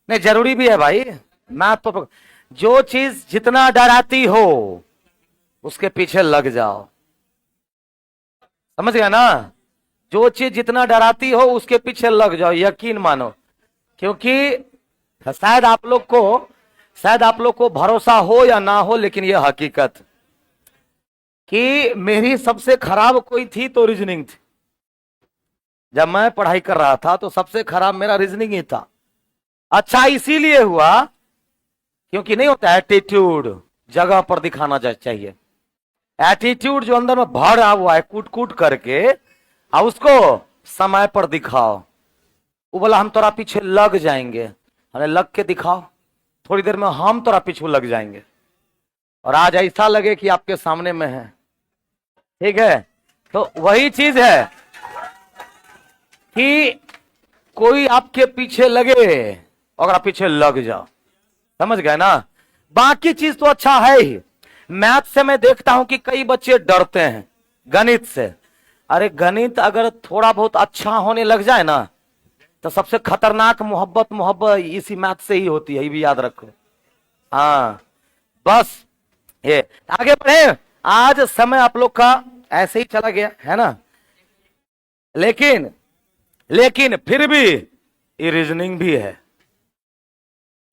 नहीं, जरूरी भी है भाई। मैथ तो जो चीज जितना डराती हो उसके पीछे लग जाओ, समझ गया ना। जो चीज जितना डराती हो उसके पीछे लग जाओ, यकीन मानो। क्योंकि शायद आप लोग को भरोसा हो या ना हो, लेकिन यह हकीकत कि मेरी सबसे खराब कोई थी तो रीजनिंग थी। जब मैं पढ़ाई कर रहा था तो सबसे खराब मेरा रीजनिंग ही था। अच्छा इसीलिए हुआ क्योंकि नहीं होता एटीट्यूड, जगह पर दिखाना चाहिए। एटीट्यूड जो अंदर में भरा हुआ है कूट कूट करके, और उसको समय पर दिखाओ। वो बोला हम तोरा पीछे लग जाएंगे, हमें लग के दिखाओ, थोड़ी देर में हम तोरा पीछे लग जाएंगे। और आज ऐसा लगे कि आपके सामने में है, ठीक है। तो वही चीज है कि कोई आपके पीछे लगे और आप पीछे लग जाओ, समझ गए ना। बाकी चीज तो अच्छा है ही। मैथ से मैं देखता हूं कि कई बच्चे डरते हैं गणित से। अरे गणित अगर थोड़ा बहुत अच्छा होने लग जाए ना तो सबसे खतरनाक मोहब्बत इसी मैथ से ही होती है, ये भी याद रखो। हाँ बस ये आगे बढ़े। आज समय आप लोग का ऐसे ही चला गया है ना, लेकिन फिर भी ये रीजनिंग भी है।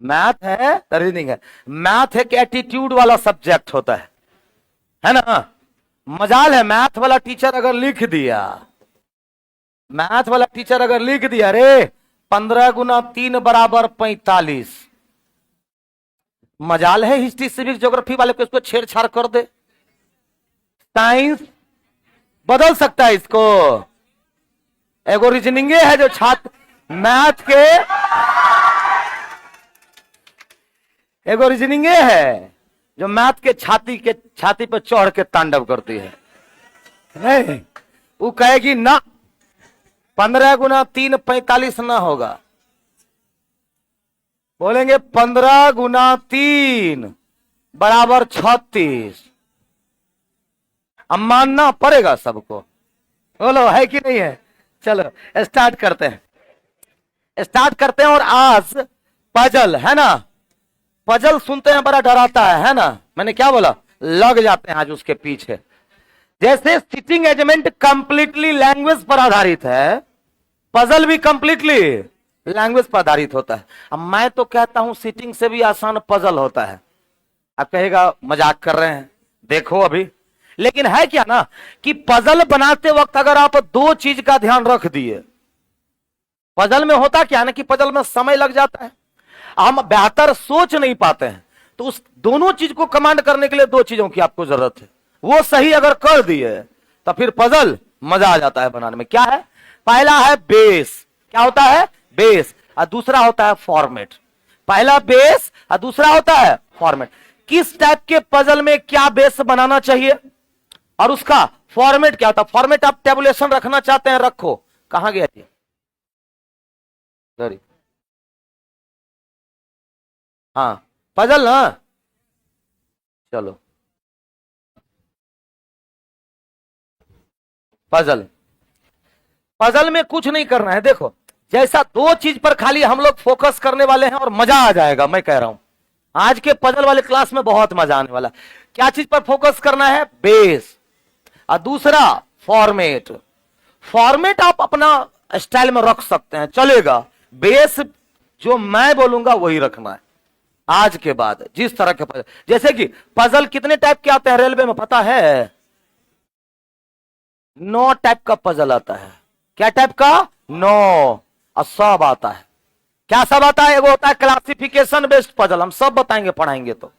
मैथ है तो रीजनिंग है। मैथ एक एटीट्यूड वाला सब्जेक्ट होता है ना। मजाल है मैथ वाला टीचर अगर लिख दिया, रे 15 गुना 3 बराबर 45, मजाल है हिस्ट्री सिविक्स ज्योग्राफी वाले को इसको छेड़छाड़ कर दे। साइंस बदल सकता है इसको। एगो रीजनिंग है जो छात्र मैथ के, एगो रीजनिंग है जो मैथ के छाती पर चढ़ के तांडव करती है। नहीं, वो कहेगी ना 15 गुना 3 45 ना होगा, बोलेंगे 15 गुना 3 बराबर 36। अब मानना पड़ेगा सबको, बोलो है कि नहीं है। चलो स्टार्ट करते हैं। और आज पजल है ना, पजल सुनते हैं बड़ा डराता है ना। मैंने क्या बोला, लग जाते हैं आज उसके पीछे। जैसे सिटिंग एजमेंट कंप्लीटली लैंग्वेज पर आधारित है, पजल भी कंप्लीटली लैंग्वेज पर आधारित होता है। अब मैं तो कहता हूं सिटिंग से भी आसान पजल होता है। अब कहेगा मजाक कर रहे हैं, देखो अभी। लेकिन है क्या ना कि पजल बनाते वक्त अगर आप दो चीज का ध्यान रख दिए, पजल में होता क्या ना कि पजल में समय लग जाता है, हम बेहतर सोच नहीं पाते हैं। तो उस दोनों चीज को कमांड करने के लिए दो चीजों की आपको जरूरत है। वो सही अगर कर दिए तो फिर पजल मजा आ जाता है बनाने में। क्या है, पहला है बेस। क्या होता है, बेस। और दूसरा होता है फॉर्मेट। पहला बेस और दूसरा होता है फॉर्मेट। किस टाइप के पजल में क्या बेस बनाना चाहिए और उसका फॉर्मेट क्या होता है। फॉर्मेट आप टेबुलेशन रखना चाहते हैं, रखो। कहां गया जी, सॉरी। हाँ पजल ना, चलो पजल में कुछ नहीं करना है। देखो जैसा दो चीज पर खाली हम लोग फोकस करने वाले हैं और मजा आ जाएगा। मैं कह रहा हूं आज के पजल वाले क्लास में बहुत मजा आने वाला। क्या चीज पर फोकस करना है, बेस, और दूसरा फॉर्मेट। फॉर्मेट आप अपना स्टाइल में रख सकते हैं, चलेगा। बेस जो मैं बोलूंगा वही रखना है आज के बाद। जिस तरह के पजल, जैसे कि पजल कितने टाइप के आते हैं रेलवे में पता है, 9 टाइप का पजल आता है। क्या टाइप का, 9। और सब आता है। क्या सब आता है, एगो होता है क्लासिफिकेशन बेस्ड पजल, हम सब बताएंगे पढ़ाएंगे तो।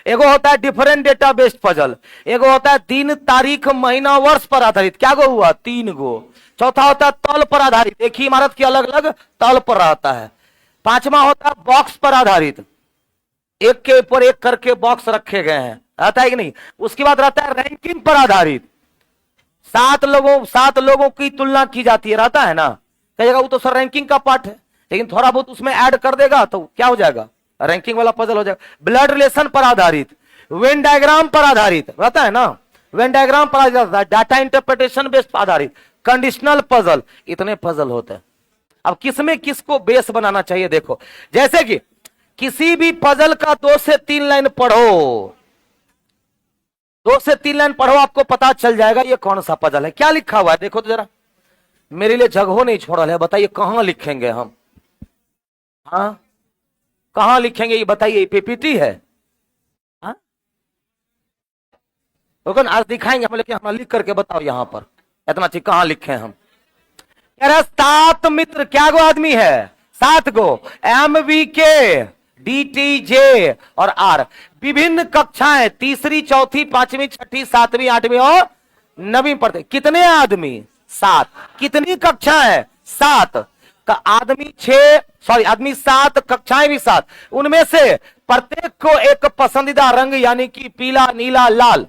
एगो होता है डिफरेंट डेटा बेस्ड पजल। एगो होता है दिन तारीख महीना वर्ष पर आधारित। क्या गो हुआ, 3 गो। चौथा होता है तल पर आधारित, एक ही इमारत की अलग अलग तल पर रहता है। 5वां होता है बॉक्स पर आधारित, एक के ऊपर एक करके बॉक्स रखे गए हैं, रहता है कि नहीं। उसके बाद रहता है रैंकिंग पर आधारित, 7 लोगों की तुलना की जाती है, रहता है ना। कहेगा वो तो सर रैंकिंग का पार्ट है, लेकिन थोड़ा बहुत उसमें ऐड कर देगा तो क्या हो जाएगा, रैंकिंग वाला पजल हो जाएगा। ब्लड रिलेशन पर आधारित, वेन डायग्राम पर आधारित रहता है ना, वेन डायग्राम पर आधारित, डाटा इंटरप्रिटेशन बेस्ड पर आधारित, कंडीशनल पजल, इतने पजल होते हैं। अब किसमें किसको बेस बनाना चाहिए देखो, जैसे कि किसी भी पजल का 2 से 3 लाइन पढ़ो, 2 से 3 लाइन पढ़ो, आपको पता चल जाएगा ये कौन सा पजल है। क्या लिखा हुआ है देखो तो जरा, मेरे लिए जगह नहीं छोड़ा है, बताइए कहां लिखेंगे हम, हाँ कहां लिखेंगे ये बताइए, पीपीटी है, हाँ आज दिखाएंगे हम, लेकिन हम लिख करके बताओ यहां पर इतना चीज कहां लिखे हम। कह रहा 7 मित्र, क्या गो आदमी है, 7 गो, MVK DTJ और R, विभिन्न कक्षाएं, तीसरी चौथी पांचवी छठी सातवीं आठवीं और 9वीं पढ़ते, कितने आदमी 7, कितनी कक्षाएं 7 का, आदमी 7, कक्षाएं भी 7, उनमें से प्रत्येक को एक पसंदीदा रंग यानी कि पीला नीला लाल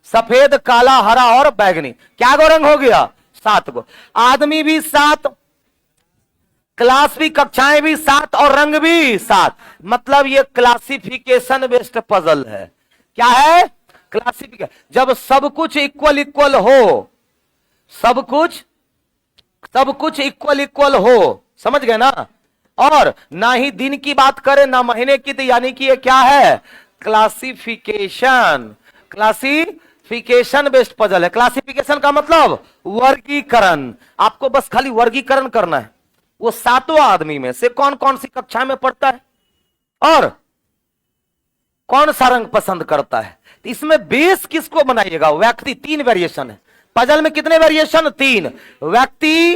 सफेद काला हरा और बैगनी, क्या गो रंग हो गया 7 गो, आदमी भी 7, क्लास भी कक्षाएं भी 7 और रंग भी 7, मतलब ये क्लासिफिकेशन बेस्ड पजल है। क्या है क्लासिफिकेशन, जब सब कुछ इक्वल इक्वल हो, सब कुछ इक्वल हो, समझ गए ना, और ना ही दिन की बात करें ना महीने की, तो यानी कि ये क्या है क्लासिफिकेशन बेस्ड पजल है। क्लासिफिकेशन का मतलब वर्गीकरण, आपको बस खाली वर्गीकरण करना है, वो 7 आदमी में से कौन कौन सी कक्षा में पढ़ता है और कौन सा रंग पसंद करता है। तो इसमें बेस किसको बनाइएगा, व्यक्ति, 3 वेरिएशन है पजल में, कितने वेरिएशन 3, व्यक्ति,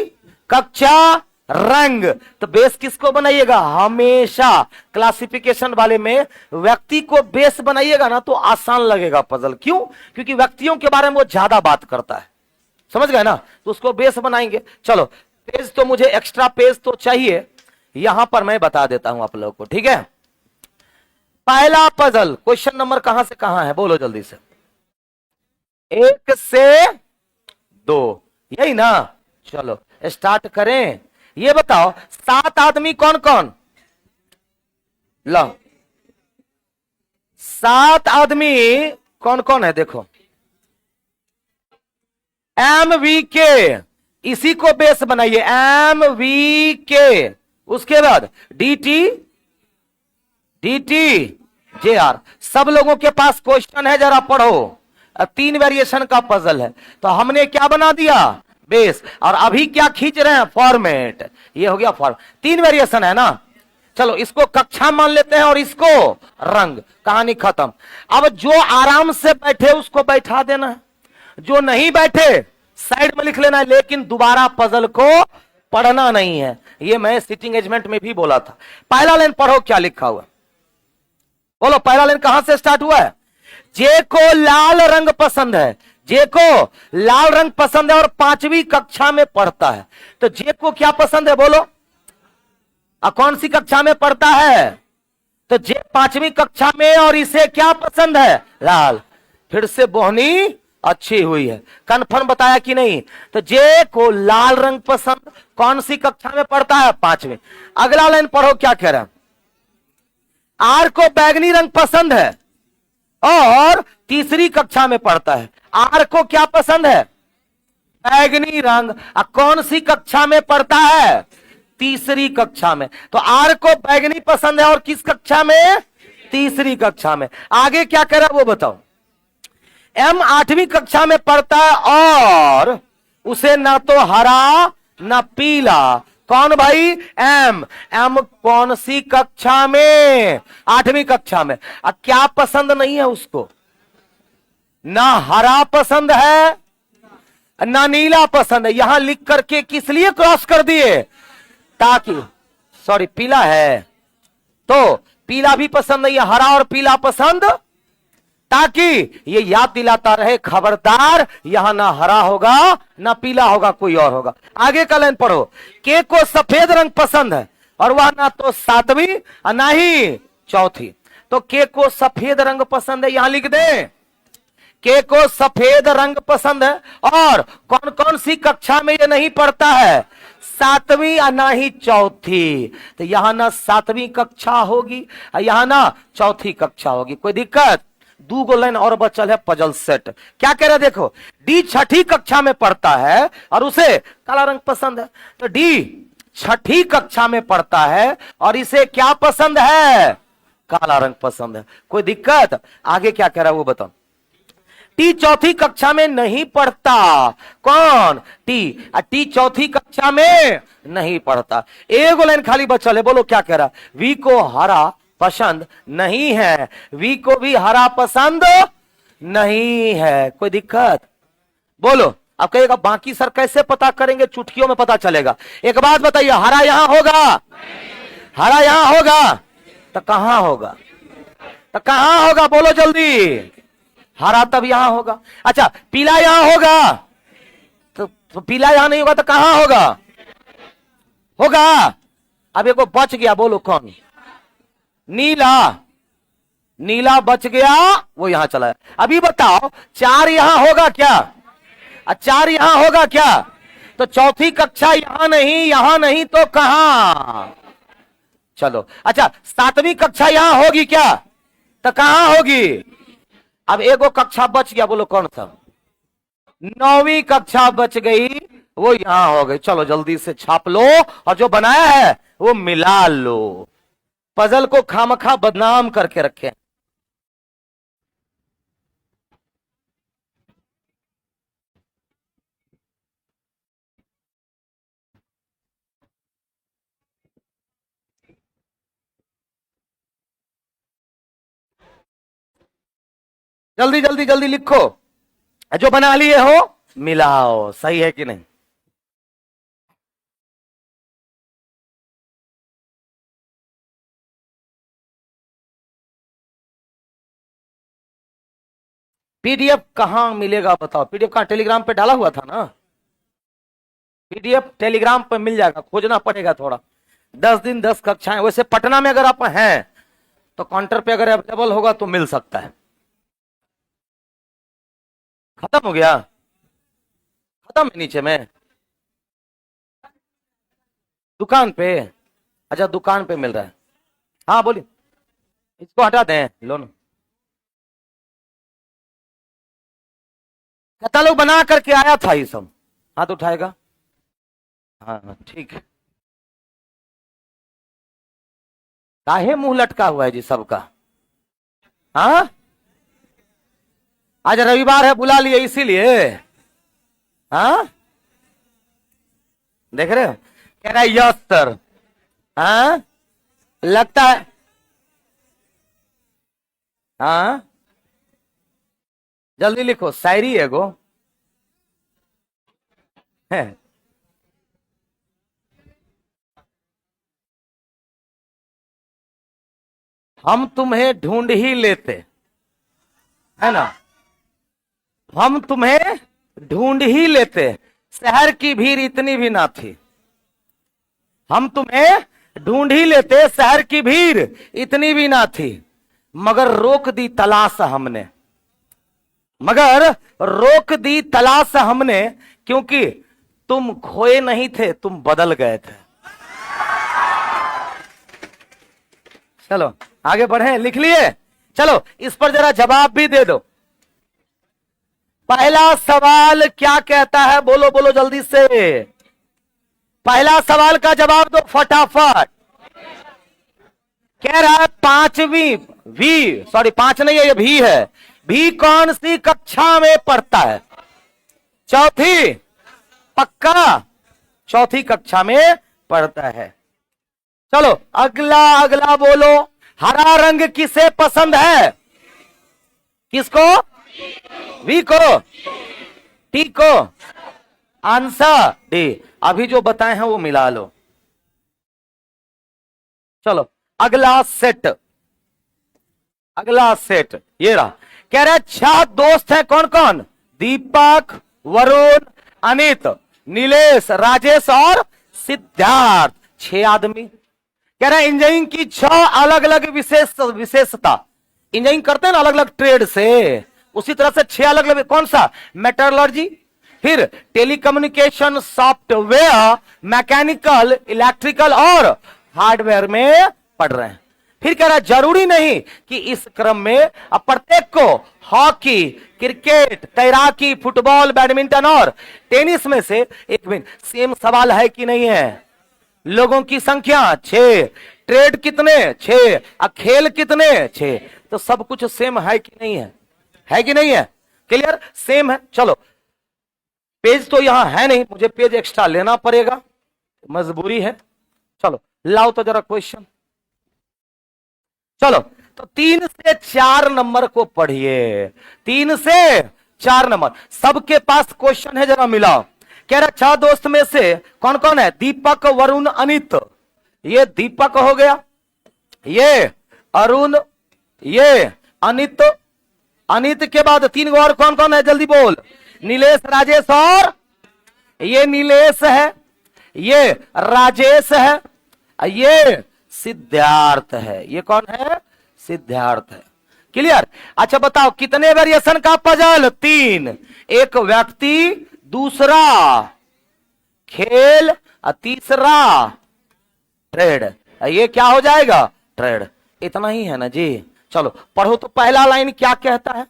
कक्षा, रंग, तो बेस किसको बनाइएगा, हमेशा क्लासिफिकेशन वाले में व्यक्ति को बेस बनाइएगा ना तो आसान लगेगा पजल, क्यों, क्योंकि व्यक्तियों के बारे में वो ज्यादा बात करता है, समझ गए ना, तो उसको बेस बनाएंगे। चलो पेज तो मुझे एक्स्ट्रा पेज तो चाहिए, यहां पर मैं बता देता हूं आप लोगों को, ठीक है। पहला पजल, क्वेश्चन नंबर कहां से कहां है बोलो जल्दी से, 1 से 2, यही ना, चलो स्टार्ट करें। ये बताओ 7 आदमी कौन कौन, लो 7 आदमी कौन कौन है देखो, MVK, इसी को बेस बनाइए, MVK, उसके बाद DTJR, सब लोगों के पास क्वेश्चन है, जरा पढ़ो, 3 वेरिएशन का पजल है, तो हमने क्या बना दिया बेस, और अभी क्या खींच रहे हैं फॉर्मेट, ये हो गया फॉर्म, 3 वेरिएशन है ना, चलो इसको कक्षा मान लेते हैं और इसको रंग, कहानी खत्म। अब जो आराम से बैठे उसको बैठा देना है, जो नहीं बैठे साइड में लिख लेना है, लेकिन दोबारा पजल को पढ़ना नहीं है, ये मैं सिटिंग एजमेंट में भी बोला था। पहला लाइन पढ़ो क्या लिखा हुआ, बोलो पहला लाइन कहां से स्टार्ट हुआ है, जे को लाल रंग पसंद है, जे को लाल रंग पसंद है और 5वीं कक्षा में पढ़ता है, तो जे को क्या पसंद है बोलो, कौन सी कक्षा में पढ़ता है, तो जे 5वीं कक्षा में, और इसे क्या पसंद है लाल, फिर से बोहनी अच्छी हुई है, कन्फर्म बताया कि नहीं, तो जे को लाल रंग पसंद, कौन सी कक्षा में पढ़ता है 5वीं। अगला लाइन पढ़ो क्या कह रहा है, आर को बैगनी रंग पसंद है और 3री कक्षा में पढ़ता है, आर को क्या पसंद है बैगनी रंग, कौन सी कक्षा में पढ़ता है 3री कक्षा में, तो आर को बैगनी पसंद है और किस कक्षा में 3री कक्षा में। आगे क्या कह रहा है वो बताओ, एम 8वीं कक्षा में पढ़ता है और उसे ना तो हरा ना पीला, कौन भाई एम कौन सी कक्षा में 8वीं कक्षा में, क्या पसंद नहीं है उसको, ना हरा पसंद है ना नीला पसंद है, यहां लिख करके किस लिए क्रॉस कर दिए, ताकि सॉरी पीला है तो पीला भी पसंद नहीं है, हरा और पीला पसंद, ताकि ये याद दिलाता रहे खबरदार यहां ना हरा होगा ना पीला होगा, कोई और होगा। आगे का लाइन पढ़ो, के को सफेद रंग पसंद है और वह ना तो 7वीं ना ही 4थी, तो के को सफेद रंग पसंद है, यहां लिख दे के को सफेद रंग पसंद है और कौन कौन सी कक्षा में ये नहीं पढ़ता है 7वीं और ना ही 4थी, तो यहां ना 7वीं कक्षा होगी यहां ना 4थी कक्षा होगी, कोई दिक्कत। 2 लाइन और बचल है पजल सेट, क्या कह रहा है देखो, डी 6ठी कक्षा में पढ़ता है और उसे काला रंग पसंद है, तो डी छठी कक्षा में पढ़ता है और इसे क्या पसंद है? काला रंग पसंद है। कोई दिक्कत? आगे क्या कह रहा है वो बताओ। टी चौथी कक्षा में नहीं पढ़ता। कौन? टी। टी चौथी कक्षा में नहीं पढ़ता। एक लाइन खाली बचल है, बोलो क्या कह रहा? वी को हरा पसंद नहीं है। वी को भी हरा पसंद नहीं है। कोई दिक्कत? बोलो। अब कहेगा बाकी सर कैसे पता करेंगे? चुटकियों में पता चलेगा। एक बात बताइए, हरा यहां होगा? हरा यहां होगा तो कहां होगा? तो कहां होगा? बोलो जल्दी। हरा तब यहां होगा। अच्छा, पीला यहां होगा तो पीला यहां नहीं होगा तो कहां होगा? होगा। अब एक बच गया, बोलो कौन? नीला। नीला बच गया, वो यहां चला है। अभी बताओ, 4 यहां होगा क्या? 4 यहां होगा क्या? तो चौथी कक्षा यहां नहीं तो कहां? चलो। अच्छा, 7वीं कक्षा यहां होगी क्या? तो कहां होगी? अब एगो कक्षा बच गया, बोलो कौन सा? 9वीं कक्षा बच गई, वो यहां हो गई। चलो जल्दी से छाप लो और जो बनाया है वो मिला लो। पजल को खामखा बदनाम करके रखे। जल्दी जल्दी जल्दी लिखो। जो बना लिए हो मिलाओ। सही है कि नहीं? पीडीएफ कहां मिलेगा बताओ? पीडीएफ कहां? टेलीग्राम पे डाला हुआ था ना? पीडीएफ टेलीग्राम पे मिल जाएगा, खोजना पड़ेगा थोड़ा। 10 दिन 10 कक्षाएं। वैसे पटना में अगर आप हैं तो काउंटर पे अगर अवेलेबल होगा तो मिल सकता है। खत्म हो गया? खत्म है नीचे में? दुकान पे? अच्छा, दुकान पे मिल रहा है। हाँ बोलिए। इसको हटा दें, लो ना। कैटलॉग बना करके आया था ये सब। हाथ उठाएगा? हाँ हाँ ठीक है। काहे मुंह लटका हुआ है जी सबका? हाँ, आज रविवार है, बुला लिए इसीलिए। हाँ, देख रहे हो? कह रहा है यस सर। हाँ, लगता है। हाँ, जल्दी लिखो, शायरी एगो है। हम तुम्हें ढूंढ ही लेते, है ना? हम तुम्हें ढूंढ ही लेते, शहर की भीड़ इतनी भी ना थी। हम तुम्हें ढूंढ ही लेते, शहर की भीड़ इतनी भी ना थी। मगर रोक दी तलाश हमने, मगर रोक दी तलाश हमने, क्योंकि तुम खोए नहीं थे, तुम बदल गए थे। चलो आगे बढ़े। लिख लिए? चलो इस पर जरा जवाब भी दे दो। पहला सवाल क्या कहता है? बोलो बोलो जल्दी से। पहला सवाल का जवाब दो फटाफट। कह रहा है 5वीं, वी सॉरी 5 नहीं है, ये भी है। भी कौन सी कक्षा में पढ़ता है? चौथी। पक्का? चौथी कक्षा में पढ़ता है। चलो अगला अगला बोलो। हरा रंग किसे पसंद है? किसको? वी को? टी को? Answer D. अभी जो बताए हैं वो मिला लो। चलो अगला सेट, अगला सेट ये रहा। कह रहे 6 दोस्त हैं। कौन कौन? दीपक, वरुण, अनित, नीलेश, राजेश और सिद्धार्थ। 6 आदमी। कह रहे इंजीनियरिंग की 6 अलग अलग विशेषता। इंजीनियरिंग करते हैं ना अलग अलग ट्रेड से, उसी तरह से 6 अलग अलग। कौन सा? मेटलर्जी, फिर टेलीकम्युनिकेशन, सॉफ्टवेयर, मैकेनिकल, इलेक्ट्रिकल और हार्डवेयर में पढ़ रहे हैं। फिर कह रहा है जरूरी नहीं कि इस क्रम में अब प्रत्येक को हॉकी, क्रिकेट, तैराकी, फुटबॉल, बैडमिंटन और टेनिस में से एक भी। सेम सवाल है कि नहीं है? लोगों की संख्या 6, ट्रेड कितने 6, खेल कितने 6। तो सब कुछ सेम है कि नहीं है कि नहीं है? क्लियर, सेम है। चलो पेज तो यहां है नहीं, मुझे पेज एक्स्ट्रा लेना पड़ेगा, मजबूरी है। चलो लाओ तो जरा क्वेश्चन। चलो तो 3 से 4 नंबर को पढ़िए, 3 से 4 नंबर सबके पास क्वेश्चन है, जरा मिलाओ। कह रहा 6 दोस्त में से कौन कौन है? दीपक, वरुण, अनित। ये दीपक हो गया, ये अरुण, ये अनित। अनित के बाद 3 और कौन कौन है? जल्दी बोल। नीलेश, राजेश और ये नीलेश है, ये राजेश है, ये सिद्धार्थ है। ये कौन है? सिद्धार्थ है। क्लियर? अच्छा बताओ कितने वेरिएशन का पजल? 3। एक व्यक्ति, दूसरा खेल और तीसरा ट्रेड। ये क्या हो जाएगा? ट्रेड। इतना ही है ना जी। चलो पढ़ो तो पहला लाइन क्या कहता है?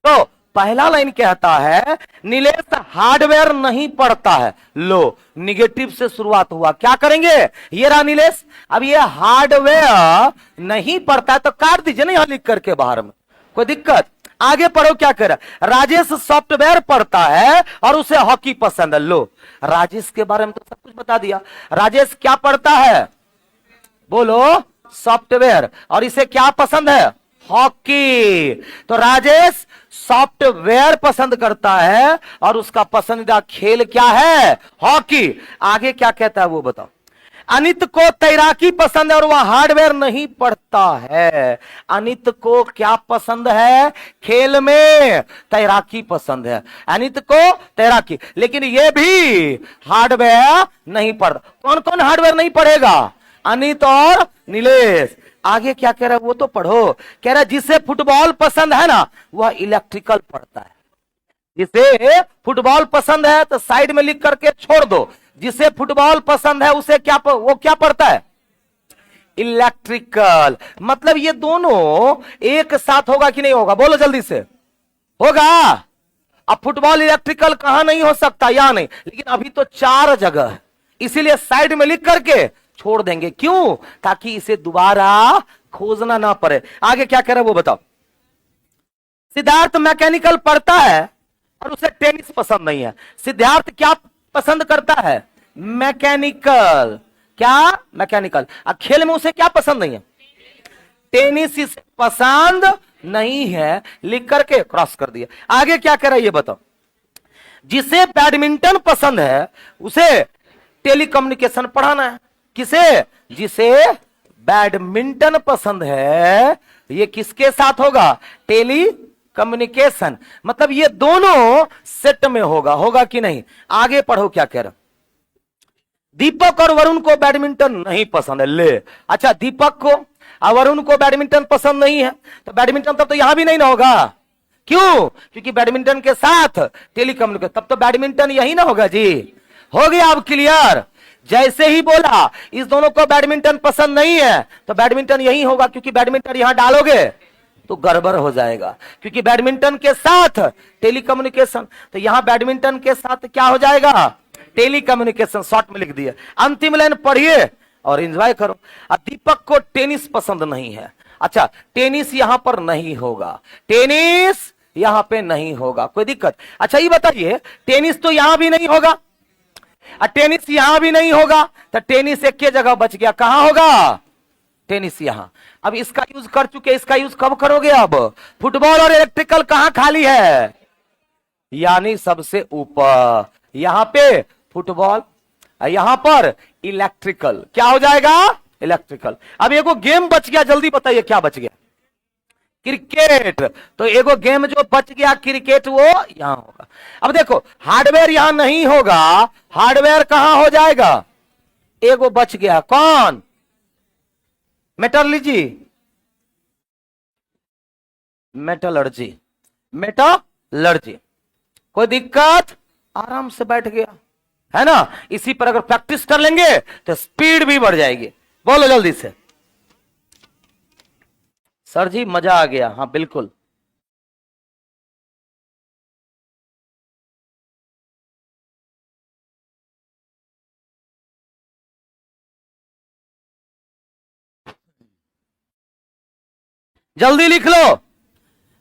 तो पहला लाइन कहता है नीलेश हार्डवेयर नहीं पढ़ता है। लो निगेटिव से शुरुआत हुआ, क्या करेंगे? ये रहा नीलेश, अब ये हार्डवेयर नहीं पढ़ता है तो काट दीजिए ना यहां लिख करके बाहर में, कोई दिक्कत? आगे पढ़ो क्या कह रहा? राजेश सॉफ्टवेयर पढ़ता है और उसे हॉकी पसंद है। लो राजेश के बारे में तो सब कुछ बता दिया। राजेश क्या पढ़ता है? बोलो सॉफ्टवेयर, और इसे क्या पसंद है? हॉकी। तो राजेश सॉफ्टवेयर पसंद करता है और उसका पसंदीदा खेल क्या है? हॉकी। आगे क्या कहता है वो बताओ। अनित को तैराकी पसंद है और वह हार्डवेयर नहीं पढ़ता है। अनित को क्या पसंद है? खेल में तैराकी पसंद है, अनित को तैराकी, लेकिन यह भी हार्डवेयर नहीं पढ़ता। कौन कौन हार्डवेयर नहीं पढ़ेगा? अनित और नीलेश। आगे क्या कह रहा है वो तो पढ़ो। कह रहा है जिसे फुटबॉल पसंद है ना वह इलेक्ट्रिकल पढ़ता है। जिसे फुटबॉल पसंद है तो साइड में लिख करके छोड़ दो, जिसे फुटबॉल पसंद है उसे क्या वो क्या पढ़ता है? इलेक्ट्रिकल। मतलब ये दोनों एक साथ होगा कि नहीं होगा? बोलो जल्दी से। होगा। अब फुटबॉल इलेक्ट्रिकल कहां नहीं हो सकता? या नहीं, लेकिन अभी तो 4 जगह है, इसीलिए साइड में लिख करके छोड़ देंगे। क्यों? ताकि इसे दोबारा खोजना ना पड़े। आगे क्या कह रहा है वो बताओ। सिद्धार्थ मैकेनिकल पढ़ता है और उसे टेनिस पसंद नहीं है। सिद्धार्थ क्या पसंद करता है? मैकेनिकल। क्या? मैकेनिकल। अब खेल में उसे क्या पसंद नहीं है? टेनिस इसे पसंद नहीं है, लिख करके क्रॉस कर दिया। आगे क्या कह रहा है ये बताओ। जिसे बैडमिंटन पसंद है उसे टेलीकम्युनिकेशन पढ़ाना है। किसे? जिसे बैडमिंटन पसंद है, ये किसके साथ होगा? Telecommunication. मतलब ये दोनों सेट में होगा, होगा कि नहीं? आगे पढ़ो क्या कह रहा। दीपक और वरुण को बैडमिंटन नहीं पसंद है। ले अच्छा, दीपक को और वरुण को बैडमिंटन पसंद नहीं है तो बैडमिंटन तब तो यहां भी नहीं ना होगा। क्यों? क्योंकि बैडमिंटन के साथ टेलीकम्युनिकेशन, तब तो बैडमिंटन यही ना होगा जी। हो गया अब क्लियर? जैसे ही बोला इस दोनों को बैडमिंटन पसंद नहीं है तो बैडमिंटन यही होगा, क्योंकि बैडमिंटन यहां डालोगे तो गड़बड़ हो जाएगा, क्योंकि बैडमिंटन के साथ टेलीकम्युनिकेशन, तो यहां बैडमिंटन के साथ क्या हो जाएगा? टेलीकम्युनिकेशन। शॉर्ट में लिख दिया। अंतिम लाइन पढ़िए और एंजॉय करो। अब दीपक को टेनिस पसंद नहीं है। अच्छा, टेनिस यहां पर नहीं होगा, टेनिस यहां पे नहीं होगा, कोई दिक्कत? अच्छा ये बताइए, टेनिस तो यहां भी नहीं होगा और टेनिस यहां भी नहीं होगा, तो टेनिस एक के जगह बच गया, कहां होगा? टेनिस यहां। अब इसका यूज कर चुके, इसका यूज कब करोगे? अब फुटबॉल और इलेक्ट्रिकल कहां खाली है? यानी सबसे ऊपर। यहां पे फुटबॉल, यहां पर इलेक्ट्रिकल। क्या हो जाएगा? इलेक्ट्रिकल। अब एगो गेम बच गया, जल्दी बताइए क्या बच गया? क्रिकेट। तो एगो गेम जो बच गया क्रिकेट, वो यहां होगा। अब देखो हार्डवेयर यहां नहीं होगा, हार्डवेयर कहां हो जाएगा? एगो बच गया, कौन? Metallurgy, metallurgy, metallurgy. कोई दिक्कत? आराम से बैठ गया, है ना? इसी पर अगर प्रैक्टिस कर लेंगे तो स्पीड भी बढ़ जाएगी। बोलो जल्दी से। सर जी मजा आ गया। हाँ बिल्कुल। जल्दी लिख लो।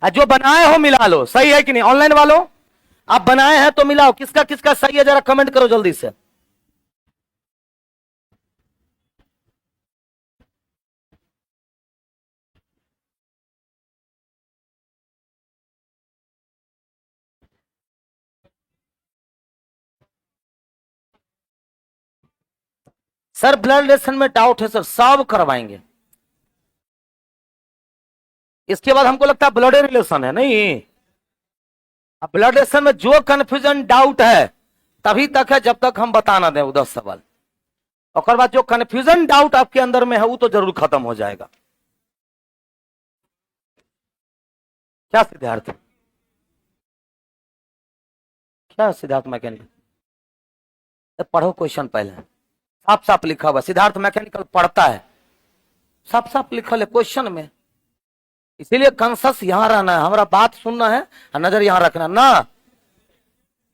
जो बनाए हो मिला लो, सही है कि नहीं? ऑनलाइन वालों आप बनाए हैं तो मिलाओ, किसका किसका सही है जरा कमेंट करो जल्दी से। सर ब्लड रिलेशन में डाउट है सर, सब करवाएंगे। इसके बाद हमको लगता है ब्लड रिलेशन है नहीं। अब ब्लड रिलेशन में जो कंफ्यूजन डाउट है तभी तक है जब तक हम बता ना दें वो 10 सवाल। और बाद जो कंफ्यूजन डाउट आपके अंदर में है वो तो जरूर खत्म हो जाएगा। क्या सिद्धार्थ, क्या सिद्धार्थ मैकेनिकल? पढ़ो क्वेश्चन पहले, साफ साफ लिखा हुआ। सिद्धार्थ मैकेनिकल पढ़ता है, साफ साफ लिखा है क्वेश्चन में। इसीलिए कंसस यहां रहना है, हमारा बात सुनना है और नजर यहां रखना ना।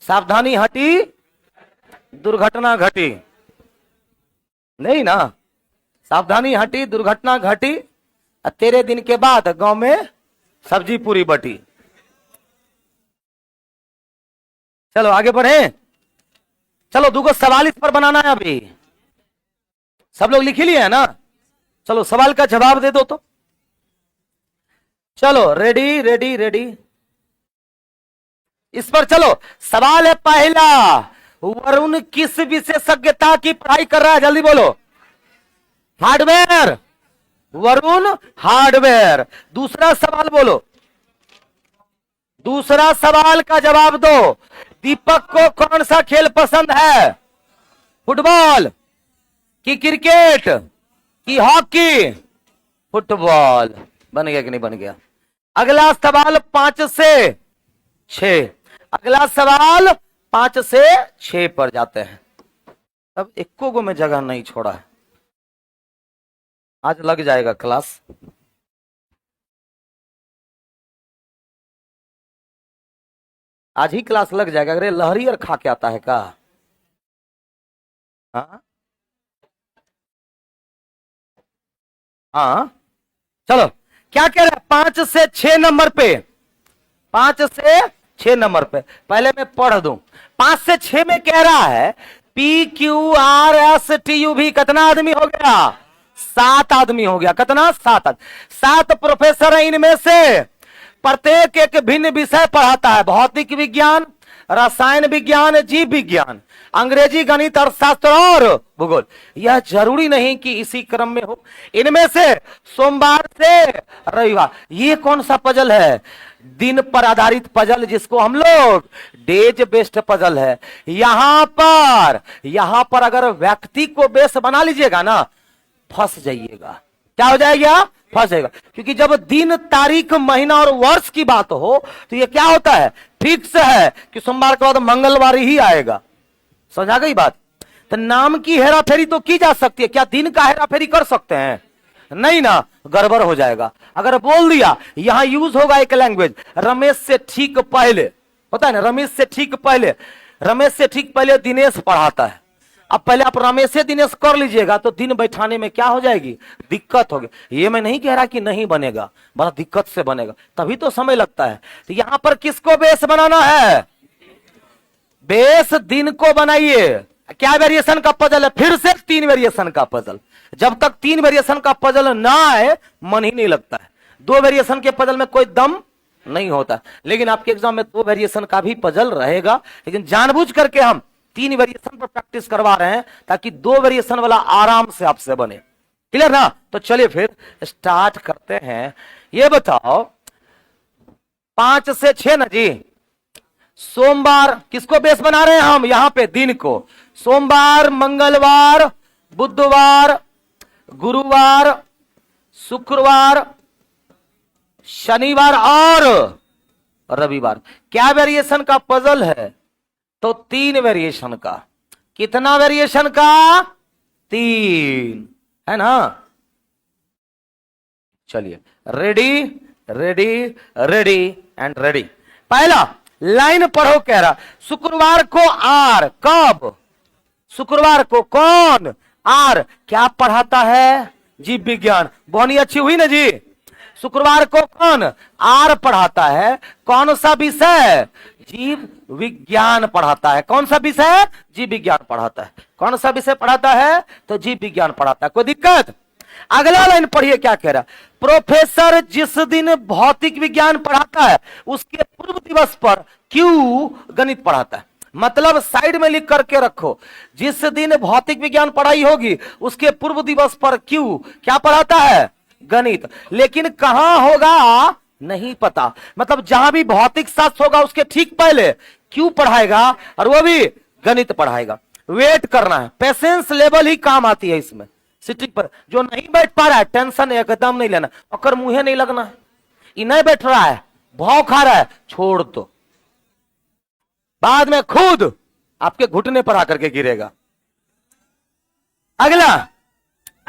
सावधानी हटी दुर्घटना घटी, नहीं ना? सावधानी हटी दुर्घटना घटी, तेरे दिन के बाद गांव में सब्जी पूरी बटी। चलो आगे बढ़े। चलो दूगो सवाल इस पर बनाना है अभी। सब लोग लिख ही लिए है ना? चलो सवाल का जवाब दे दो तो। चलो रेडी रेडी रेडी। इस पर चलो सवाल है पहला, वरुण किस विशेषज्ञता की पढ़ाई कर रहा है? जल्दी बोलो। Hardware, Varun hardware. दूसरा सवाल बोलो, दूसरा सवाल का जवाब दो। दीपक को कौन सा खेल पसंद है? फुटबॉल कि क्रिकेट कि हॉकी? फुटबॉल। बन गया कि नहीं बन गया? अगला सवाल 5 से 6। अगला सवाल 5 से 6 पर जाते हैं। अब इक्को को में जगह नहीं छोड़ा है, आज लग जाएगा क्लास। आज ही क्लास लग जाएगा। अरे लहरी और खा के आता है का? हाँ हाँ चलो क्या कह रहा है? 5 से 6 नंबर पे, 5 से 6 नंबर पे पहले मैं पढ़ दूं। 5 से 6 में कह रहा है PQRSTU कितना आदमी हो गया? 7 आदमी हो गया। कितना? 7 आदमी। 7 प्रोफेसर है, इनमें से प्रत्येक एक भिन्न विषय पढ़ाता है। भौतिक विज्ञान, रसायन विज्ञान, जीव विज्ञान, अंग्रेजी, गणित, अर्थशास्त्र और भूगोल। यह जरूरी नहीं कि इसी क्रम में हो। इनमें से सोमवार से रविवार, ये कौन सा पजल है? दिन पर आधारित पजल, जिसको हम लोग डेज बेस्ड पजल है। यहां पर अगर व्यक्ति को बेस बना लीजिएगा ना, फंस जाइएगा। क्या हो जाएगा? फंस जाएगा। क्योंकि जब दिन, तारीख, महीना और वर्ष की बात हो तो ये क्या होता है? फिक्स है कि सोमवार के बाद मंगलवार ही आएगा। समझा गई बात? तो नाम की हेराफेरी तो की जा सकती है, क्या दिन का हेराफेरी कर सकते हैं? नहीं ना, गड़बड़ हो जाएगा। अगर बोल दिया, यहां यूज होगा एक लैंग्वेज, रमेश से ठीक पहले, पता है ना? रमेश से ठीक पहले, रमेश से ठीक पहले दिनेश पढ़ाता है। अब पहले आप रमेश से दिनेश कर लीजिएगा तो दिन बैठाने में क्या हो जाएगी? दिक्कत होगी। ये मैं नहीं कह रहा कि नहीं बनेगा, बड़ा दिक्कत से बनेगा, तभी तो समय लगता है। तो यहां पर किसको बेस बनाना है? बेस दिन को बनाइए। क्या वेरिएशन का पजल है? फिर से 3 वेरिएशन का पजल। जब तक 3 वेरिएशन का पजल ना आए मन ही नहीं लगता है। 2 वेरिएशन के पजल में कोई दम नहीं होता। लेकिन आपके एग्जाम में 2 वेरिएशन का भी पजल रहेगा, लेकिन जानबूझ करके हम 3 वेरिएशन पर प्रैक्टिस करवा रहे हैं ताकि 2 वेरिएशन वाला आराम से आपसे बने। क्लियर ना? तो चलिए फिर स्टार्ट करते हैं। ये बताओ 5 से 6 ना जी। सोमवार किसको बेस बना रहे हैं हम? यहां पे दिन को। सोमवार, मंगलवार, बुधवार, गुरुवार, शुक्रवार, शनिवार और रविवार। क्या वेरिएशन का पजल है? तो 3 वेरिएशन का। कितना वेरिएशन का? 3 है ना? चलिए ready ready ready and ready. पहला लाइन पढ़ो। कह रहा शुक्रवार को आर, कब? शुक्रवार को कौन? आर। क्या पढ़ाता है? जीव विज्ञान। बोनी अच्छी हुई ना जी? शुक्रवार को कौन आर पढ़ाता है? कौन सा विषय? जीव विज्ञान पढ़ाता है। कौन सा विषय? जीव विज्ञान पढ़ाता है। कौन सा विषय पढ़ाता है? तो जीव विज्ञान पढ़ाता है। कोई दिक्कत? अगला लाइन पढ़िए क्या कह रहा। प्रोफेसर जिस दिन भौतिक विज्ञान पढ़ाता है उसके पूर्व दिवस पर क्यों गणित पढ़ाता है। मतलब साइड में लिख करके रखो, जिस दिन भौतिक विज्ञान पढ़ाई होगी उसके पूर्व दिवस पर क्यों क्या पढ़ाता है? गणित। लेकिन कहां होगा नहीं पता। मतलब जहां भी भौतिक शास्त्र होगा उसके ठीक पहले क्यों पढ़ाएगा, और वो भी गणित पढ़ाएगा। वेट करना है, पेशेंस लेवल ही काम आती है इसमें। सीटिंग पर जो नहीं बैठ पा रहा है टेंशन एकदम नहीं लेना, और मुंहे नहीं लगना है। ये नहीं बैठ रहा है, भाव खा रहा है, छोड़ दो, बाद में खुद आपके घुटने पर आकर के गिरेगा। अगला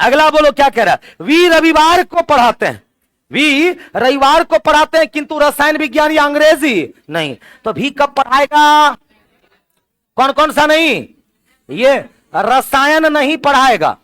अगला बोलो क्या कह रहा है। वी रविवार को पढ़ाते हैं, वी रविवार को पढ़ाते हैं किंतु रसायन विज्ञान या अंग्रेजी नहीं। तो भी कब पढ़ाएगा? कौन कौन सा नहीं? ये रसायन नहीं पढ़ाएगा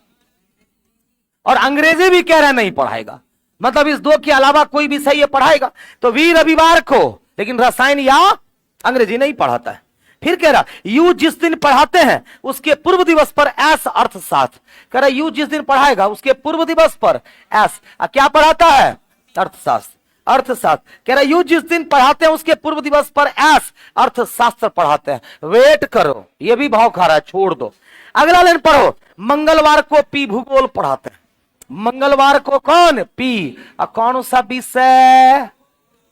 और अंग्रेजी भी कह रहे नहीं पढ़ाएगा। मतलब इस दो के अलावा कोई विषय ये पढ़ाएगा। तो वी रविवार को, लेकिन रसायन या अंग्रेजी नहीं पढ़ाता है। फिर कह रहा यू जिस दिन पढ़ाते हैं उसके पूर्व दिवस पर एस अर्थशास्त्र। कह रहा यू जिस दिन पढ़ाएगा उसके पूर्व दिवस पर एस क्या पढ़ाता है? अर्थशास्त्र। अर्थशास्त्र। कह रहा यू जिस दिन पढ़ाते हैं उसके पूर्व दिवस पर एस अर्थशास्त्र पढ़ाते हैं। वेट करो, ये भी भाव खा रहा है, छोड़ दो। अगला लाइन पढ़ो। मंगलवार को पी भूगोल पढ़ाते हैं। मंगलवार को कौन? पी। और कौन सा विषय?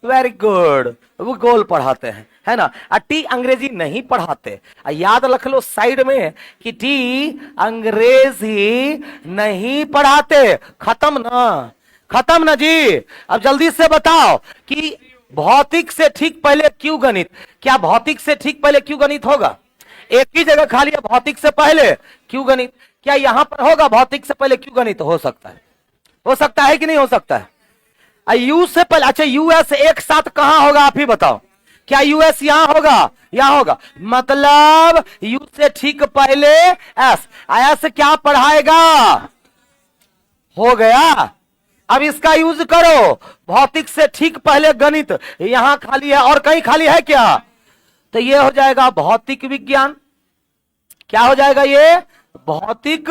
वेरी गुड, भूगोल पढ़ाते हैं, है ना। टी अंग्रेजी नहीं पढ़ाते। याद रख लो साइड में कि टी अंग्रेजी नहीं पढ़ाते। खत्म ना, खत्म ना जी। अब जल्दी से बताओ कि भौतिक से ठीक पहले क्यों गणित? क्या भौतिक से ठीक पहले क्यों गणित होगा? एक ही जगह खाली है, भौतिक से पहले क्यों गणित? क्या यहां पर होगा भौतिक से पहले क्यों गणित? हो सकता है, हो सकता है कि नहीं हो सकता है? यू से पहले, अच्छा यूएस एक साथ कहां होगा आप ही बताओ। क्या यूएस यहां होगा? यहां होगा। मतलब यू से ठीक पहले एस। एस क्या पढ़ाएगा? हो गया। अब इसका यूज करो, भौतिक से ठीक पहले गणित। यहां खाली है और कहीं खाली है क्या? तो ये हो जाएगा भौतिक विज्ञान। क्या हो जाएगा ये? भौतिक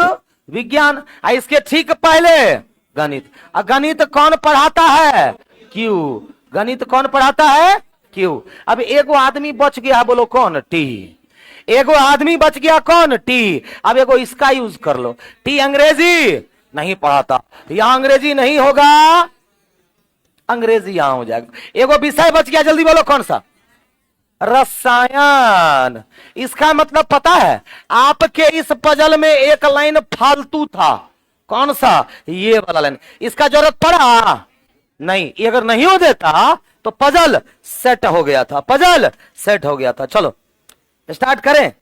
विज्ञान। इसके ठीक पहले गणित। गणित कौन पढ़ाता है? क्यू। गणित कौन पढ़ाता है? क्यू। अब एगो आदमी बच गया, बोलो कौन? टी। एगो आदमी बच गया, कौन? टी। अब एगो इसका यूज कर लो। टी अंग्रेजी नहीं पढ़ाता, यहां अंग्रेजी नहीं होगा, अंग्रेजी यहां हो जाएगा। एगो विषय बच गया, जल्दी बोलो कौन सा? रसायन। इसका मतलब पता है? आपके इस पजल में एक लाइन फालतू था। कौन सा? ये वाला लाइन। इसका जरूरत पड़ा नहीं। ये अगर नहीं हो देता तो पजल सेट हो गया था, पजल सेट हो गया था। चलो स्टार्ट करें।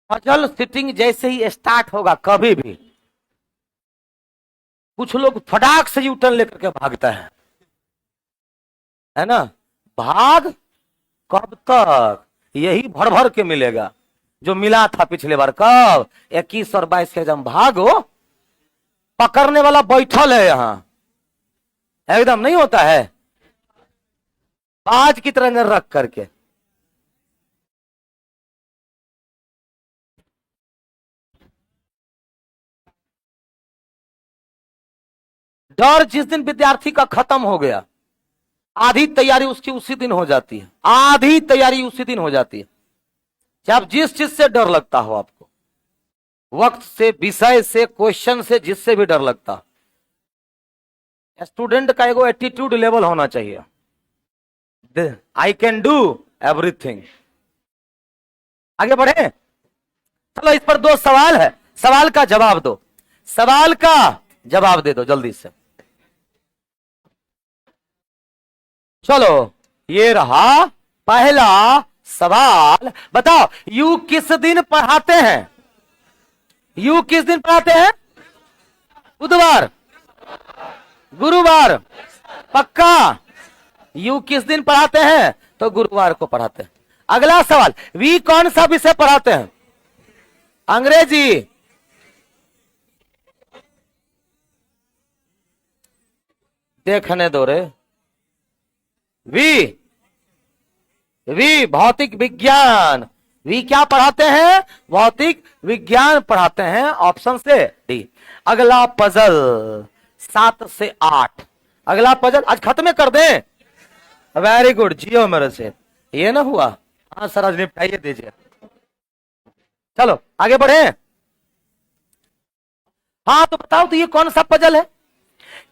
पजल सिटिंग जैसे ही स्टार्ट होगा कभी भी कुछ लोग फटाक से यूटर्न लेकर के भागता है ना। भाग कब तक? यही भर भर के मिलेगा जो मिला था पिछले बार। कब? 21 और 22 के एकदम भागो। पकड़ने वाला बैठल है यहां, एकदम नहीं होता है, बाज की तरह रख करके। डर जिस दिन विद्यार्थी का खत्म हो गया, आधी तैयारी उसकी उसी दिन हो जाती है। आधी तैयारी उसी दिन हो जाती है। जब जिस चीज से डर लगता हो आपको, वक्त से, विषय से, क्वेश्चन से, जिससे भी डर लगता, स्टूडेंट का एगो एटीट्यूड लेवल होना चाहिए। I can do everything. आगे बढ़े। चलो इस पर 2 सवाल है, सवाल का जवाब दो। सवाल का जवाब दे दो जल्दी से। चलो ये रहा पहला सवाल। बताओ यू किस दिन पढ़ाते हैं? यू किस दिन पढ़ाते हैं? बुधवार, गुरुवार, पक्का। यू किस दिन पढ़ाते हैं? तो गुरुवार को पढ़ाते हैं। अगला सवाल, वी कौन सा विषय पढ़ाते हैं? अंग्रेजी, देखने दो रे। वी, वी भौतिक विज्ञान। वी क्या पढ़ाते हैं? भौतिक विज्ञान पढ़ाते हैं। ऑप्शन से डी। अगला पजल 7 से 8। अगला पजल आज खत्म कर दें। वेरी गुड, जियो मेरे से। ये ना हुआ, हाँ सर आज निपटाइए दीजिए। चलो आगे बढ़े। हाँ तो बताओ तो ये कौन सा पजल है?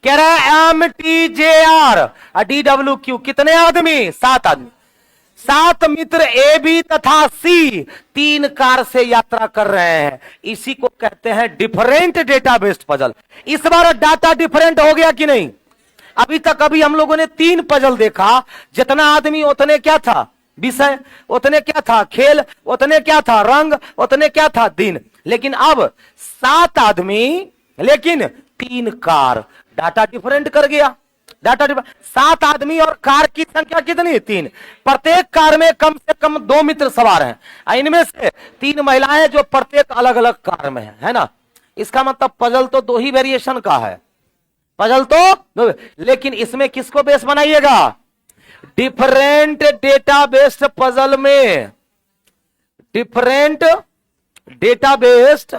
कह रहा है MTJR DWQ कितने आदमी? 7 आदमी। 7 मित्र ए बी तथा सी 3 कार से यात्रा कर रहे हैं। इसी को कहते हैं डिफरेंट डेटा बेस्ड पजल। इस बार डाटा डिफरेंट हो गया कि नहीं? अभी तक हम लोगों ने 3 पजल देखा। जितना आदमी उतने क्या था विषय, उतने क्या था खेल, उतने क्या था रंग, उतने क्या था दिन। लेकिन अब 7 आदमी लेकिन 3 कार, डाटा डिफरेंट कर गया। डाटा 7 आदमी और कार की संख्या कितनी? 3। प्रत्येक कार में कम से कम 2 मित्र सवार हैं। इनमें से 3 महिलाएं जो प्रत्येक अलग अलग कार में है ना। इसका मतलब पजल तो 2 ही वेरिएशन का है। पजल तो लेकिन इसमें किसको बेस बनाइएगा? डिफरेंट डेटा बेस्ड पजल में, डिफरेंट डेटा बेस्ड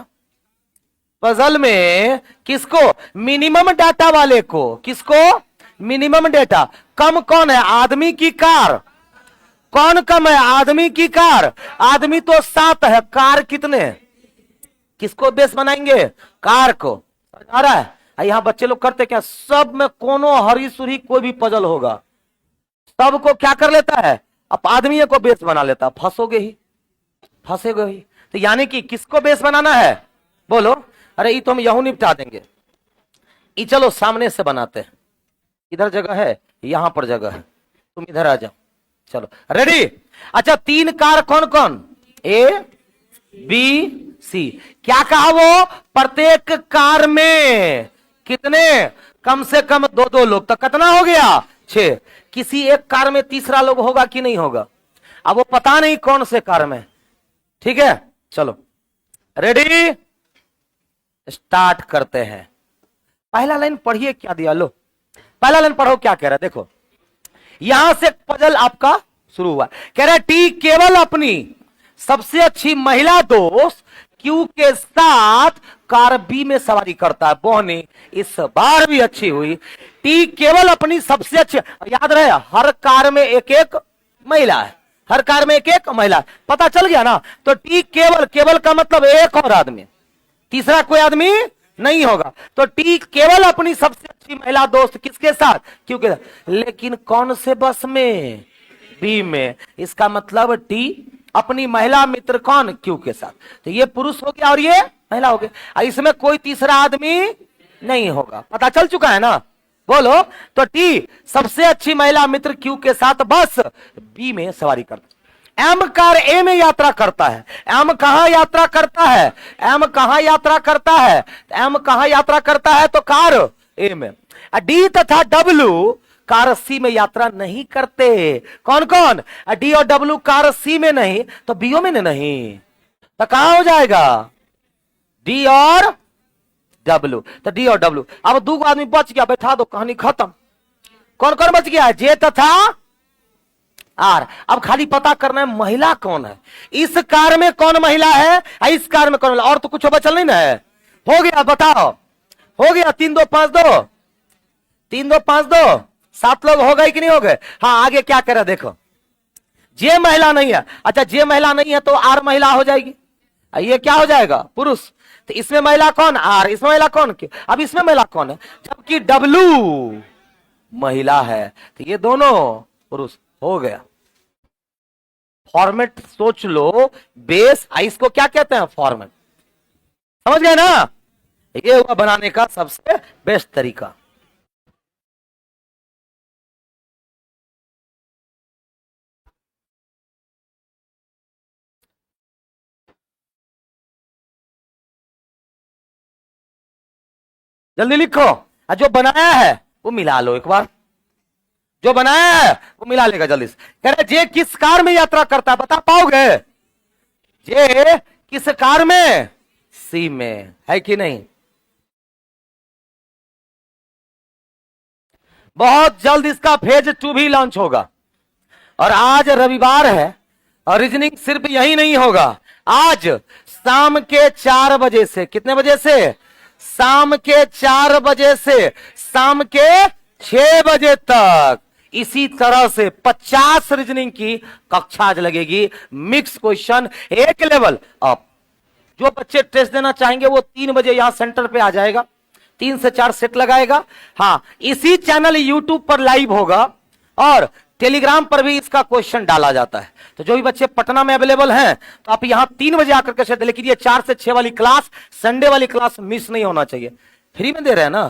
पजल में किसको? मिनिमम डाटा वाले को। किसको? Minimum data. कम कौन है? आदमी की कार। कौन कम है? आदमी की कार। आदमी तो 7 है, कार कितने? किसको बेस बनाएंगे? कार को। आ रहा है? यहां बच्चे लोग करते क्या? सब में कोनो हरी सुरी कोई भी पजल होगा, सबको क्या कर लेता है? अब आदमी को बेस बना लेता। फंसोगे ही, फंसेगे ही। तो यानी कि किसको बेस बनाना है? बोलो। अरे ये तो हम यहू निपटा देंगे। ये चलो सामने से बनाते हैं। इधर जगह है, यहां पर जगह है, तुम इधर आ जाओ। चलो रेडी। अच्छा 3 कार कौन कौन? A B C. क्या कहा वो? प्रत्येक कार में कितने? कम से कम 2-2 लोग। तो कितना हो गया? 6। किसी एक कार में तीसरा लोग होगा कि नहीं होगा? अब वो पता नहीं कौन से कार में। ठीक है चलो रेडी, स्टार्ट करते हैं। पहला लाइन पढ़िए, क्या दिया? लो पहला लाइन पढ़ो, क्या कह रहा है देखो। यहां से पजल आपका शुरू हुआ। कह रहा है टी केवल अपनी सबसे अच्छी महिला दोस्त क्यू के साथ कार बी में सवारी करता है। बोहनी इस बार भी अच्छी हुई। टी केवल अपनी सबसे अच्छी, याद रहे हर कार में एक एक महिला है, हर कार में एक एक महिला है। पता चल गया ना? तो टी केवल, केवल का मतलब एक और आदमी, तीसरा कोई आदमी नहीं होगा। तो टी केवल अपनी सबसे अच्छी महिला दोस्त किसके साथ? क्यू के साथ। लेकिन कौन से बस में? बी में। इसका मतलब टी अपनी महिला मित्र कौन? क्यू के साथ। तो ये पुरुष हो गया और ये महिला हो गया। इसमें कोई तीसरा आदमी नहीं होगा। पता चल चुका है ना? बोलो। तो टी सबसे अच्छी महिला मित्र क्यू के साथ बस बी में सवारी करता। एम कार ए में यात्रा करता है। एम कहां यात्रा करता है? एम कहां यात्रा करता है? एम कहां यात्रा करता है? तो कार ए में। डी तथा डब्ल्यू कार सी में यात्रा नहीं करते। कौन कौन? डी और डब्ल्यू कार सी में नहीं, तो बीओ में नहीं। तो कहां हो जाएगा? डी और डब्ल्यू। तो डी और डब्ल्यू। अब 2 आदमी बच गया, बैठा दो, कहानी खत्म। कौन कौन बच गया? जे तथा आर। अब खाली पता करना है महिला कौन है। इस कार में कौन महिला है, इस कार में कौन महिला, और तो कुछ बचल नहीं ना है। हो गया, बताओ। हो गया 3 2 5 2, 3 2 5 2, 7 लोग हो गए कि नहीं हो गए? हाँ आगे क्या कह रहा देखो। जे महिला नहीं है। अच्छा जे महिला नहीं है तो आर महिला हो जाएगी। ये क्या हो जाएगा? पुरुष। तो इसमें महिला कौन? आर। इसमें महिला कौन? क्यों? अब इसमें महिला कौन है? जबकि डब्ल्यू महिला है। तो ये दोनों पुरुष हो गया। फॉर्मेट सोच लो। बेस, इसको क्या कहते हैं? फॉर्मेट। समझ गए ना? ये हुआ बनाने का सबसे बेस्ट तरीका। जल्दी लिखो। जो बनाया है वो मिला लो एक बार। जो बनाया है वो मिला लेगा जल्दी से। कह रहे जे किस कार में यात्रा करता है? बता पाओगे? जे किस कार में? सी में, है कि नहीं? बहुत जल्द इसका फेज 2 भी लॉन्च होगा। और आज रविवार है और रीजनिंग सिर्फ यही नहीं होगा। आज शाम के 4 बजे से, कितने बजे से? शाम के 4 बजे से शाम के 6 बजे तक इसी तरह से 50 रीजनिंग की कक्षा आज लगेगी। मिक्स क्वेश्चन, एक लेवल अप। जो बच्चे टेस्ट देना चाहेंगे वो 3 बजे यहां सेंटर पे आ जाएगा, 3 से 4 सेट लगाएगा। हाँ, इसी चैनल यूट्यूब पर लाइव होगा और टेलीग्राम पर भी इसका क्वेश्चन डाला जाता है। तो जो भी बच्चे पटना में अवेलेबल हैं तो आप यहां 3 बजे आकर के सेट, लेकिन ये 4 से 6 वाली क्लास, संडे वाली क्लास मिस नहीं होना चाहिए। फ्री में दे रहे हैं ना,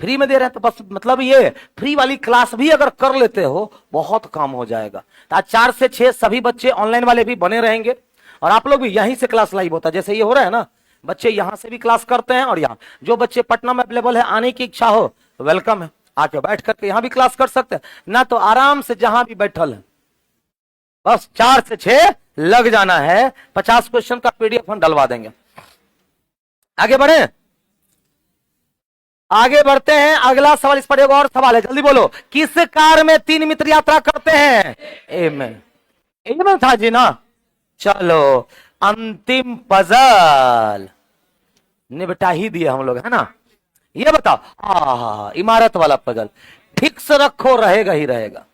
फ्री में दे रहे हैं तो बस मतलब ये फ्री वाली क्लास भी अगर कर लेते हो बहुत काम हो जाएगा। तो आज 4 से 6 सभी बच्चे ऑनलाइन वाले भी बने रहेंगे और आप लोग भी यहीं से क्लास लाइव होता है। जैसे ये हो रहा है ना, बच्चे यहां से भी क्लास करते हैं और यहां जो बच्चे पटना में अवेलेबल है, आने की इच्छा हो, वेलकम है, आके बैठ करके यहां भी क्लास कर सकते हैं ना। तो आराम से जहां भी बैठल है बस 4 से 6 लग जाना है। 50 क्वेश्चन का पीडीएफ हम डलवा देंगे। आगे बढ़े, आगे बढ़ते हैं। अगला सवाल, इस पर एक और सवाल है, जल्दी बोलो। किस कार में 3 मित्र यात्रा करते हैं? ए में, ए में था जी ना। चलो अंतिम पजल निपटा ही दिए हम लोग, है ना। ये बताओ, इमारत वाला पजल फिक्स रखो, रहेगा ही रहेगा।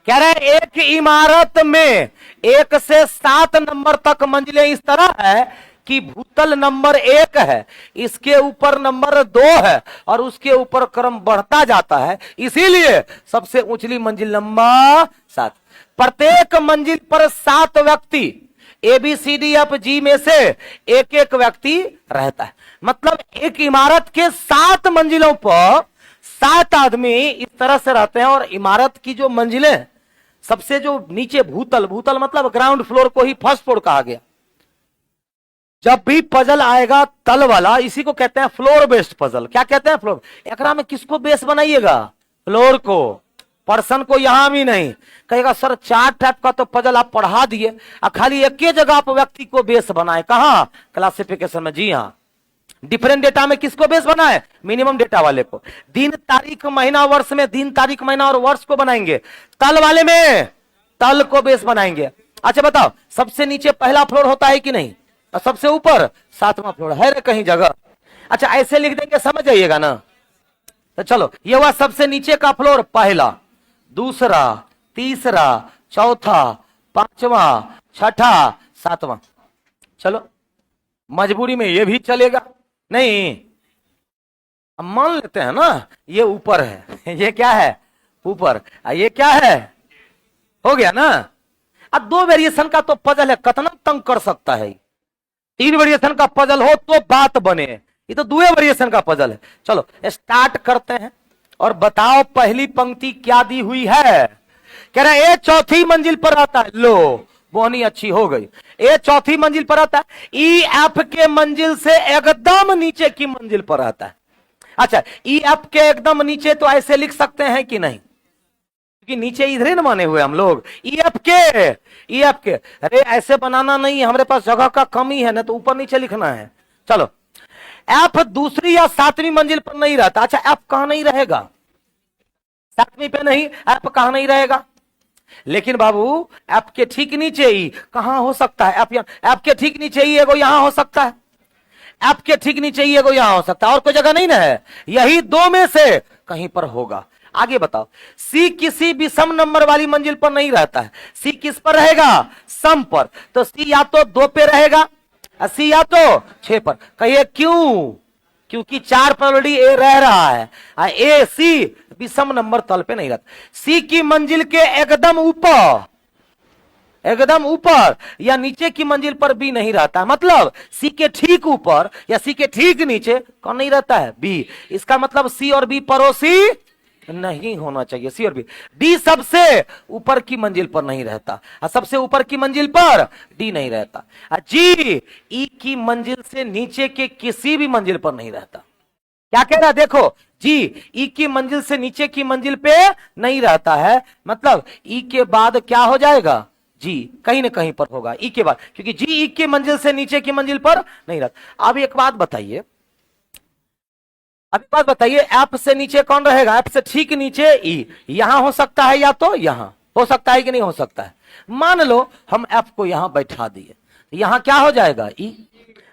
कह रहे हैं एक इमारत में 1 से 7 नंबर तक मंजिलें इस तरह है कि भूतल नंबर 1 है, इसके ऊपर नंबर 2 है और उसके ऊपर क्रम बढ़ता जाता है, इसीलिए सबसे ऊंचली मंजिल नंबर 7। प्रत्येक मंजिल पर 7 व्यक्ति ABCDFG में से एक एक व्यक्ति रहता है। मतलब एक इमारत के 7 मंजिलों पर 7 आदमी इस तरह से रहते हैं। और इमारत की जो मंजिलें, सबसे जो नीचे भूतल, भूतल मतलब ग्राउंड फ्लोर को ही फर्स्ट फ्लोर कहा गया। जब भी पजल आएगा तल वाला, इसी को कहते हैं फ्लोर बेस्ड पजल। क्या कहते हैं? फ्लोर। एकरा में किसको बेस बनाइएगा? फ्लोर को, पर्सन को यहां भी नहीं। कहेगा सर 4 टाइप का तो पजल आप पढ़ा दिए और खाली एक ही जगह आप व्यक्ति को बेस बनाए। कहां? क्लासिफिकेशन में। जी हां, डिफरेंट डेटा में किसको बेस बनाए? मिनिमम डेटा वाले को। दिन तारीख महीना वर्ष में दिन तारीख महीना और वर्ष को बनाएंगे। तल वाले में तल को बेस बनाएंगे। अच्छा बताओ, सबसे नीचे पहला फ्लोर होता है कि नहीं? और सबसे ऊपर 7वां फ्लोर है रे कहीं जगह? अच्छा ऐसे लिख देंगे, समझ जाइएगा ना। तो चलो, ये हुआ सबसे नीचे का फ्लोर, पहला, दूसरा, तीसरा, चौथा, 5वां, 6ठा, 7वां। चलो मजबूरी में ये भी चलेगा नहीं, अब मान लेते हैं ना ये ऊपर है ये क्या है? ऊपर। ये क्या है? हो गया ना। अब 2 वेरिएशन का तो पजल है, कितना तंग कर सकता है। 3 वेरिएशन का पजल हो तो बात बने, ये तो 2 वेरिएशन का पजल है। चलो स्टार्ट करते हैं और बताओ पहली पंक्ति क्या दी हुई है। कह रहा है ए 4थी मंजिल पर आता है। लो बोहनी अच्छी हो गई। ए 4थी मंजिल पर आता है, EF के मंजिल से एकदम नीचे की मंजिल पर आता है। अच्छा EF के एकदम नीचे तो ऐसे लिख सकते हैं कि नहीं? क्योंकि नीचे इधर न माने हुए हम लोग। EF के अरे ऐसे बनाना नहीं, हमारे पास जगह का कमी है ना, तो ऊपर नीचे लिखना है। चलो F दूसरी या 7वीं मंजिल पर नहीं रहता। अच्छा F कहां नहीं रहेगा? 7वीं पे नहीं, F कहां नहीं रहेगा? लेकिन बाबू F के ठीक नीचे ही कहां हो सकता है? F के ठीक नीचे ही एगो यहां हो सकता है, F के ठीक नीचे ही एगो यहां हो सकता है, और कोई जगह नहीं ना है। यही 2 में से कहीं पर होगा। आगे बताओ, C किसी विषम नंबर वाली मंजिल पर नहीं रहता है। C किस पर रहेगा? सम पर। तो C या तो 2 पे रहेगा, C या तो 6 पर। कहिए क्यों? क्योंकि 4 पर ऑलरेडी A रह रहा है। A C विषम नंबर तल पे नहीं रहता। C की मंजिल के एकदम ऊपर या नीचे की मंजिल पर B नहीं रहता। मतलब C के ठीक ऊपर या C के ठीक नीचे कौन नहीं रहता है? B। इसका मतलब C और B पड़ोसी नहीं होना चाहिए। C और B। D सबसे ऊपर की मंजिल पर नहीं रहता, सबसे ऊपर की मंजिल पर D नहीं रहता। G E की मंजिल से नीचे के किसी भी मंजिल पर नहीं रहता। क्या कह रहा है? देखो G E की मंजिल से नीचे की मंजिल पे नहीं रहता है, मतलब E के बाद क्या हो जाएगा? जी कहीं ना कहीं पर होगा ई के बाद, क्योंकि जी ई की मंजिल से नीचे की मंजिल पर नहीं रहता। अब एक बात बताइए, एफ से नीचे कौन रहेगा? एफ से ठीक नीचे ई। यहां हो सकता है या तो यहां हो सकता है कि नहीं हो सकता है? मान लो हम एफ को यहां बैठा दिए, यहां क्या हो जाएगा? ई।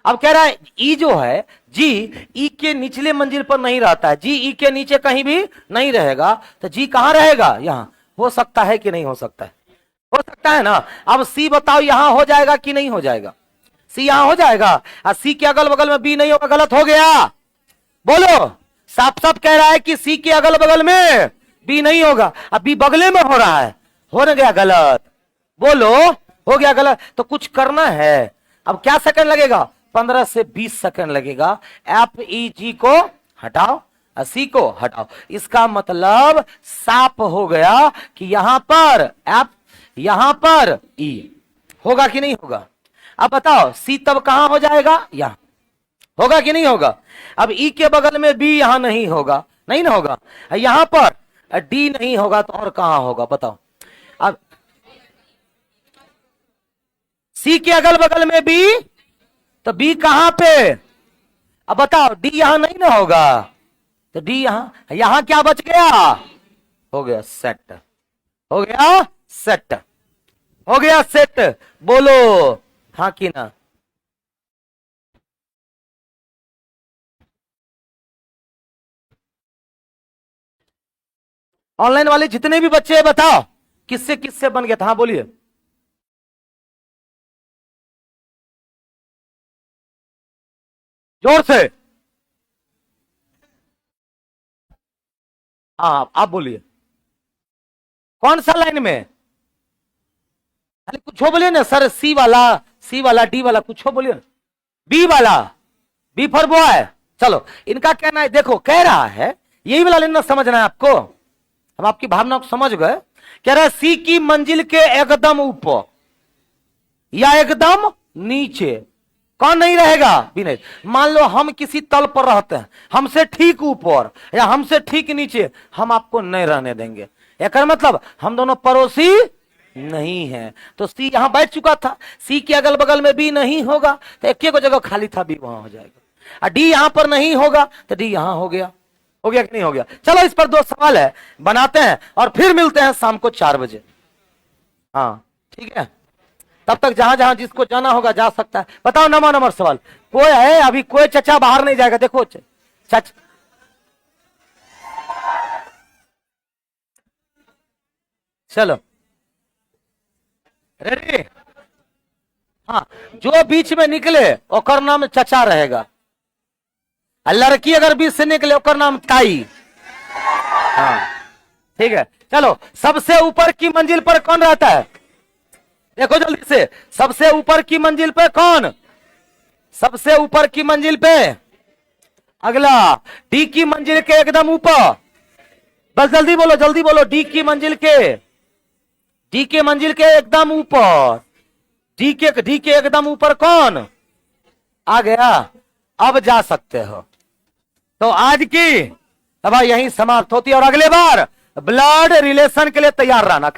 अब कह रहा है ई जो है जी ई के निचले मंजिल पर नहीं रहता है, जी ई के नीचे कहीं भी नहीं रहेगा, तो जी कहां रहेगा? यहां। हो सकता है कि नहीं हो सकता है? हो सकता है ना। अब सी बताओ यहां हो जाएगा कि नहीं हो जाएगा? सी यहां हो जाएगा, और सी के अगल बगल में बी नहीं होगा, गलत हो गया। बोलो, साफ साफ कह रहा है कि सी के अगल बगल में बी नहीं होगा, अब बी बगले में हो रहा है, हो न गया गलत। बोलो, हो गया गलत। तो कुछ करना है। अब क्या सेकंड लगेगा? 15 से 20 सेकंड लगेगा। एफ ई जी को हटाओ, सी को हटाओ। इसका मतलब साफ हो गया कि यहां पर एफ, यहां पर ई। होगा कि नहीं होगा? अब बताओ सी तब कहां हो जाएगा? यहां। होगा कि नहीं होगा? अब ई के बगल में बी यहां नहीं होगा, नहीं ना होगा। यहां पर डी नहीं होगा तो और कहां होगा बताओ? अब सी के अगल बगल में बी, तो बी कहां पे? अब बताओ डी यहां नहीं ना होगा, तो डी यहां, यहां क्या बच गया? हो गया सेट, हो गया सेट, हो गया सेट। बोलो हाँ कि ना? ऑनलाइन वाले जितने भी बच्चे हैं बताओ किससे किससे बन गया था? हाँ बोलिए। जोर से। हाँ आप बोलिए, कौन सा लाइन में? अरे कुछ हो बोलिए ना सर। सी वाला, सी वाला, डी वाला, कुछ हो बोलिए। बी वाला, बी फॉर बॉय। चलो इनका कहना है, देखो कह रहा है यही वाला लेना, समझना है आपको। हम आपकी भावना को समझ गए। कह रहा है सी की मंजिल के एकदम ऊपर या एकदम नीचे कौन नहीं रहेगा? भी नहीं। मान लो हम किसी तल पर रहते हैं, हमसे ठीक ऊपर या हमसे ठीक नीचे, हम आपको नहीं रहने देंगे। एक मतलब हम दोनों पड़ोसी नहीं है। तो सी यहां बैठ चुका था, सी के अगल बगल में बी नहीं होगा, तो एक ही जगह खाली था, बी वहां हो जाएगा। और डी यहां पर नहीं होगा, तो डी यहां हो गया। हो गया कि नहीं हो गया? चलो इस पर 2 सवाल है, बनाते हैं और फिर मिलते हैं शाम को 4 बजे। हाँ ठीक है, तब तक जहां जहां जिसको जाना होगा जा सकता है। बताओ नंबर सवाल कोई है? अभी कोई चचा बाहर नहीं जाएगा। देखो चच, चलो रेडी? हाँ, जो बीच में निकले ओकर नाम चचा रहेगा, और लड़की अगर बीच से निकले ओकर नाम ताई। हाँ ठीक है। चलो सबसे ऊपर की मंजिल पर कौन रहता है? देखो जल्दी से, सबसे ऊपर की मंजिल पे कौन? सबसे ऊपर की मंजिल पे अगला, डी की मंजिल के एकदम ऊपर। बस जल्दी बोलो, जल्दी बोलो। डी की मंजिल के, डी के मंजिल के एकदम ऊपर, डी के एकदम ऊपर कौन आ गया? अब जा सकते हो। तो आज की सभा यहीं समाप्त होती है, और अगले बार ब्लड रिलेशन के लिए तैयार रहना।